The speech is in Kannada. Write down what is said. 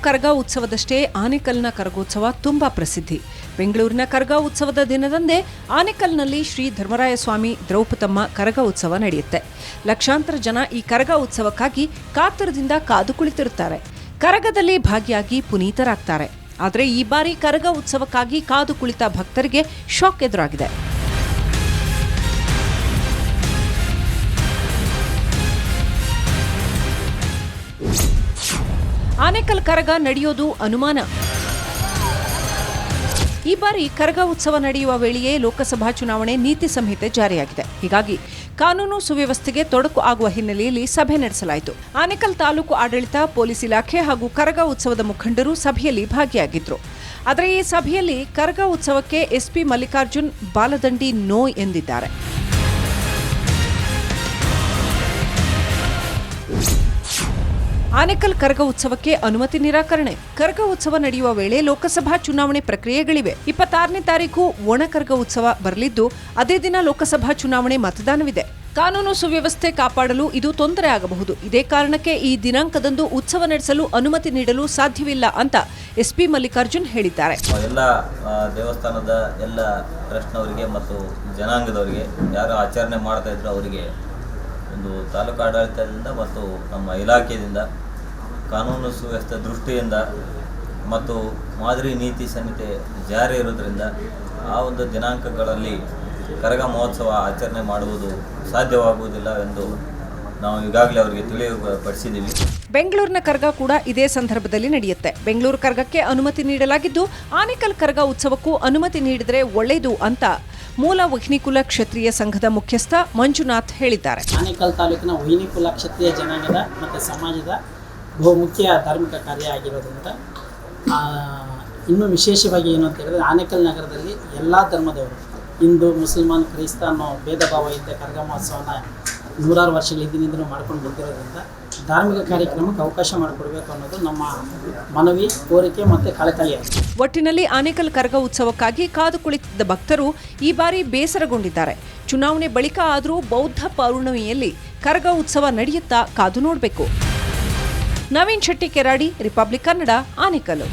ಕರಗ ಉತ್ಸವದಷ್ಟೇ ಆನೇಕಲ್ನ ಕರಗೋತ್ಸವ ತುಂಬಾ ಪ್ರಸಿದ್ಧಿ. ಬೆಂಗಳೂರಿನ ಕರಗ ಉತ್ಸವದ ದಿನದಂದೇ ಆನೇಕಲ್ನಲ್ಲಿ ಶ್ರೀ ಧರ್ಮರಾಯಸ್ವಾಮಿ ದ್ರೌಪದಮ್ಮ ಕರಗ ಉತ್ಸವ ನಡೆಯುತ್ತೆ. ಲಕ್ಷಾಂತರ ಜನ ಈ ಕರಗ ಉತ್ಸವಕ್ಕಾಗಿ ಕಾತರದಿಂದ ಕಾದು ಕುಳಿತಿರುತ್ತಾರೆ. ಕರಗದಲ್ಲಿ ಭಾಗಿಯಾಗಿ ಪುನೀತರಾಗ್ತಾರೆ. ಆದರೆ ಈ ಬಾರಿ ಕರಗ ಉತ್ಸವಕ್ಕಾಗಿ ಕಾದು ಕುಳಿತ ಭಕ್ತರಿಗೆ ಶಾಕ್ ಎದುರಾಗಿದೆ. ಆನೇಕಲ್ ಕರಗ ನಡೆಯೋದು ಅನುಮಾನ. ಈ ಬಾರಿ ಕರಗ ಉತ್ಸವ ನಡೆಯುವ ವೇಳೆಯೇ ಲೋಕಸಭಾ ಚುನಾವಣೆ ನೀತಿ ಸಂಹಿತೆ ಜಾರಿಯಾಗಿದೆ. ಹೀಗಾಗಿ ಕಾನೂನು ಸುವ್ಯವಸ್ಥೆಗೆ ತೊಡಕು ಆಗುವ ಹಿನ್ನೆಲೆಯಲ್ಲಿ ಸಭೆ ನಡೆಸಲಾಯಿತು. ಆನೇಕಲ್ ತಾಲೂಕು ಆಡಳಿತ, ಪೊಲೀಸ್ ಇಲಾಖೆ ಹಾಗೂ ಕರಗ ಉತ್ಸವದ ಮುಖಂಡರು ಸಭೆಯಲ್ಲಿ ಭಾಗಿಯಾಗಿದ್ರು. ಆದರೆ ಈ ಸಭೆಯಲ್ಲಿ ಕರಗ ಉತ್ಸವಕ್ಕೆ ಎಸ್ಪಿ ಮಲ್ಲಿಕಾರ್ಜುನ್ ಬಾಲದಂಡಿ ನೋ ಎಂದಿದ್ದಾರೆ. ಆನೇಕಲ್ ಕರಗ ಉತ್ಸವಕ್ಕೆ ಅನುಮತಿ ನಿರಾಕರಣೆ. ಕರಗ ಉತ್ಸವ ನಡೆಯುವ ವೇಳೆ ಲೋಕಸಭಾ ಚುನಾವಣೆ ಪ್ರಕ್ರಿಯೆಗಳಿವೆ. 26ನೇ ತಾರೀಕು ಒಣ ಕರಗ ಉತ್ಸವ ಬರಲಿದ್ದು, ಅದೇ ದಿನ ಲೋಕಸಭಾ ಚುನಾವಣೆ ಮತದಾನವಿದೆ. ಕಾನೂನು ಸುವ್ಯವಸ್ಥೆ ಕಾಪಾಡಲು ಇದು ತೊಂದರೆ ಆಗಬಹುದು. ಇದೇ ಕಾರಣಕ್ಕೆ ಈ ದಿನಾಂಕದಂದು ಉತ್ಸವ ನಡೆಸಲು ಅನುಮತಿ ನೀಡಲು ಸಾಧ್ಯವಿಲ್ಲ ಅಂತ ಎಸ್ಪಿ ಮಲ್ಲಿಕಾರ್ಜುನ್ ಹೇಳಿದ್ದಾರೆ. ಎಲ್ಲ ದೇವಸ್ಥಾನದ ಎಲ್ಲ ಟ್ರಸ್ಟ್ನವರಿಗೆ ಮತ್ತು ಜನಾಂಗದವರಿಗೆ ಯಾರು ಆಚರಣೆ ಮಾಡ್ತಾ ಇದ್ರು ಅವರಿಗೆ ಒಂದು ತಾಲೂಕು ಆಡಳಿತದಿಂದ ಮತ್ತು ನಮ್ಮ ಇಲಾಖೆಯಿಂದ ಕಾನೂನು ಸುವ್ಯವಸ್ಥೆ ದೃಷ್ಟಿಯಿಂದ ಮತ್ತು ಮಾದರಿ ನೀತಿ ಸಂಹಿತೆ ಜಾರಿ ಇರೋದ್ರಿಂದ ಆ ಒಂದು ದಿನಾಂಕಗಳಲ್ಲಿ ಕರಗ ಮಹೋತ್ಸವ ಆಚರಣೆ ಮಾಡುವುದು ಸಾಧ್ಯವಾಗುವುದಿಲ್ಲ ಎಂದು ನಾವು ಈಗಾಗಲೇ ಅವರಿಗೆ ತಿಳಿಯಪಡಿಸಿದ್ದೀವಿ. ಬೆಂಗಳೂರಿನ ಕರಗ ಕೂಡ ಇದೇ ಸಂದರ್ಭದಲ್ಲಿ ನಡೆಯುತ್ತೆ. ಬೆಂಗಳೂರು ಕರಗಕ್ಕೆ ಅನುಮತಿ ನೀಡಲಾಗಿದ್ದು, ಆನೇಕಲ್ ಕರಗ ಉತ್ಸವಕ್ಕೂ ಅನುಮತಿ ನೀಡಿದರೆ ಒಳ್ಳೆಯದು ಅಂತ ಮೂಲ ವಹಿನಿಕುಲ ಕ್ಷತ್ರಿಯ ಸಂಘದ ಮುಖ್ಯಸ್ಥ ಮಂಜುನಾಥ್ ಹೇಳಿದ್ದಾರೆ. ಆನೇಕಲ್ ತಾಲೂಕಿನ ವಹಿನಿಕುಲ ಕ್ಷತ್ರಿಯ ಜನಾಂಗದ ಮತ್ತು ಸಮಾಜದ ಬಹುಮುಖ್ಯ ಧಾರ್ಮಿಕ ಕಾರ್ಯ ಆಗಿರೋದ್ರಿಂದ ಇನ್ನೂ ವಿಶೇಷವಾಗಿ ಏನು ಅಂತ ಹೇಳಿದ್ರೆ ಆನೇಕಲ್ ನಗರದಲ್ಲಿ ಎಲ್ಲ ಧರ್ಮದವರು ಹಿಂದೂ, ಮುಸಲ್ಮಾನ್, ಕ್ರೈಸ್ತ ಅನ್ನೋ ಭೇದ ಭಾವ ಇದ್ದ ಕರಗ ಮಹೋತ್ಸವನ ನೂರಾರು ವರ್ಷಗಳ ಹಿಂದಿನಿಂದಲೂ ಮಾಡ್ಕೊಂಡು ಬಂದಿರೋದ್ರಿಂದ ಧಾರ್ಮಿಕ ಕಾರ್ಯಕ್ರಮಕ್ಕೆ ಅವಕಾಶ ಮಾಡಿಕೊಡ್ಬೇಕು ಅನ್ನೋದು ನಮ್ಮ ಮನವಿ, ಕೋರಿಕೆ ಮತ್ತು ಕಳಕಳಿಯಾಗಿದೆ. ಒಟ್ಟಿನಲ್ಲಿ ಆನೇಕಲ್ ಕರಗ ಉತ್ಸವಕ್ಕಾಗಿ ಕಾದು ಕುಳಿತಿದ್ದ ಭಕ್ತರು ಈ ಬಾರಿ ಬೇಸರಗೊಂಡಿದ್ದಾರೆ. ಚುನಾವಣೆ ಬಳಿಕ ಆದರೂ ಬೌದ್ಧ ಪೌರ್ಣಮಿಯಲ್ಲಿ ಕರಗ ಉತ್ಸವ ನಡೆಯುತ್ತಾ ಕಾದು ನೋಡಬೇಕು. ನವೀನ್ ಶೆಟ್ಟಿ, ಕೆರಾಡಿ, ರಿಪಬ್ಲಿಕ್ ಕನ್ನಡ, ಆನೇಕಲ್.